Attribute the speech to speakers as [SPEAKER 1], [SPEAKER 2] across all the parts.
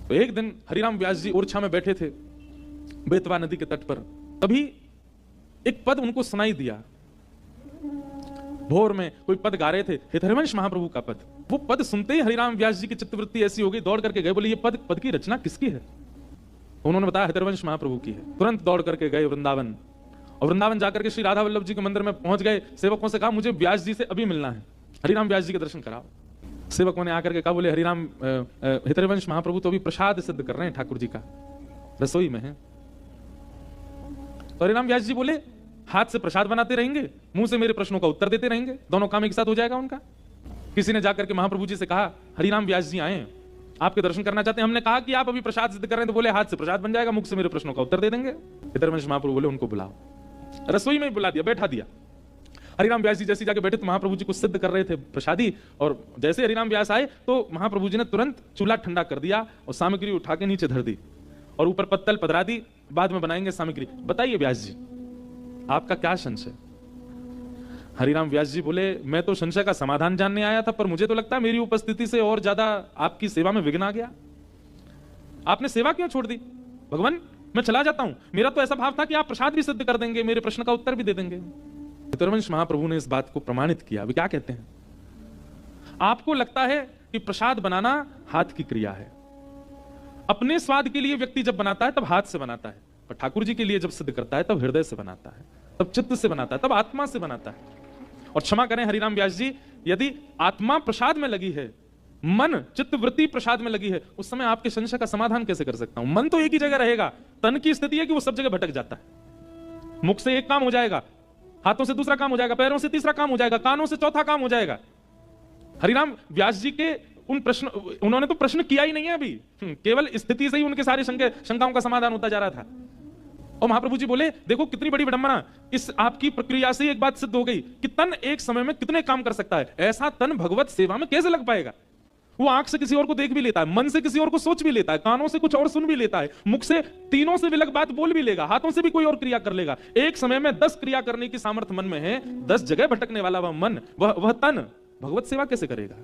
[SPEAKER 1] तो एक दिन हरिराम व्यास जी ओरछा में बैठे थे बेतवा नदी के तट पर, तभी एक पद उनको सुनाई दिया। भोर में कोई पद गा रहे थे, हितहरिवंश महाप्रभु का पद। वो पद सुनते ही हरिराम व्यास जी की चित्तवृत्ति ऐसी हो गई, दौड़ करके गए, बोले ये पद की रचना किसकी है? उन्होंने बताया हितहरिवंश महाप्रभु की है। तुरंत दौड़ करके गए वृंदावन, और वृंदावन जाकर के श्री राधा वल्लभ जी के मंदिर में पहुंच गए। सेवकों से कहा मुझे व्यास जी से अभी मिलना है, हरिराम व्यास जी के दर्शन कराओ। सेवकों ने आकर के कहा बोले हरिराम हितहरिवंश महाप्रभु तो अभी प्रसाद सिद्ध कर रहे हैं, ठाकुर जी का रसोई में है। तो हरिराम व्यास जी बोले हाथ से प्रसाद बनाते रहेंगे, मुंह से मेरे प्रश्नों का उत्तर देते रहेंगे, दोनों काम एक साथ हो जाएगा उनका। किसी ने जाकर के महाप्रभु जी से कहा हरिराम व्यास जी आए, आपके दर्शन करना चाहते हैं, हमने कहा कि आप अभी प्रसाद सिद्ध कर रहे हैं, तो बोले हाथ से प्रसाद बन जाएगा, मुख से मेरे प्रश्नों का उत्तर दे देंगे। हितहरिवंश महाप्रभु बोले उनको बुलाओ। रसोई में बुला दिया, बैठा दिया। हरिराम व्यास जी जैसे जाके बैठे तो महाप्रभु जी को सिद्ध कर रहे थे प्रसादी, और जैसे हरिराम व्यास आए तो महाप्रभु जी ने तुरंत चूल्हा ठंडा कर दिया और सामग्री उठा के नीचे धर दी और ऊपर पत्तल पधरा दी, बाद में बनाएंगे सामग्री। बताइए व्यास जी आपका क्या संशय? हरिराम व्यास जी बोले मैं तो संशय का समाधान जानने आया था, पर मुझे तो लगता है मेरी उपस्थिति से और ज्यादा आपकी सेवा में विघ्न आ गया। आपने सेवा क्यों छोड़ दी? भगवान मैं चला जाता हूं, मेरा तो ऐसा भाव था कि आप प्रसाद भी सिद्ध कर देंगे, मेरे प्रश्न का उत्तर भी दे देंगे। हितहरिवंश महाप्रभु ने इस बात को प्रमाणित किया। वे क्या कहते हैं? आपको लगता है कि प्रसाद बनाना हाथ की क्रिया है, अपने स्वाद के लिए व्यक्ति जब बनाता है तब हाथ से बनाता है, पर ठाकुर जी के लिए जब सिद्ध करता है तब हृदय से बनाता है, तब चित्त से बनाता है, तब आत्मा से बनाता है। और क्षमा करें हरिराम व्यास जी, यदि आत्मा प्रसाद में लगी है, मन चित्त वृत्ति प्रसाद में लगी है, उस समय आपके संशय का समाधान कैसे कर सकता हूं? मन तो एक ही जगह रहेगा, तन की स्थिति है कि वो सब जगह भटक जाता है। मुख से एक काम हो जाएगा, हाथों से दूसरा काम हो जाएगा, पैरों से तीसरा काम हो जाएगा, कानों से चौथा काम हो जाएगा। हरिराम व्यास जी के उन प्रश्न, उन्होंने तो प्रश्न किया ही नहीं है अभी, केवल स्थिति से ही उनके सारे शंकाओं का समाधान होता जा रहा था। और महाप्रभु जी बोले देखो कितनी बड़ी विडंबना, इस आपकी प्रक्रिया से एक बात सिद्ध हो गई कि तन एक समय में कितने काम कर सकता है। ऐसा तन भगवत सेवा में कैसे लग पाएगा? वो आंख से किसी और को देख भी लेता है, मन से किसी और को सोच भी लेता है, कानों से कुछ और सुन भी लेता है, मुख से तीनों से विलग बात बोल भी लेगा, हाथों से भी कोई और क्रिया कर लेगा। एक समय में 10 क्रिया करने की सामर्थ्य मन में है, 10 जगह भटकने वाला वह मन, वह तन भगवत सेवा कैसे करेगा?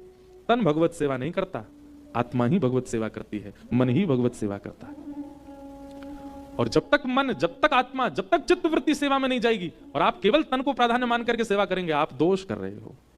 [SPEAKER 1] तन भगवत सेवा नहीं करता, आत्मा ही भगवत सेवा करती है, मन ही भगवत सेवा करता है। और जब तक मन, जब तक आत्मा, जब तक चित्त वृत्ति सेवा में नहीं जाएगी और आप केवल तन को प्राधान्य मान करके सेवा करेंगे, आप दोष कर रहे हो।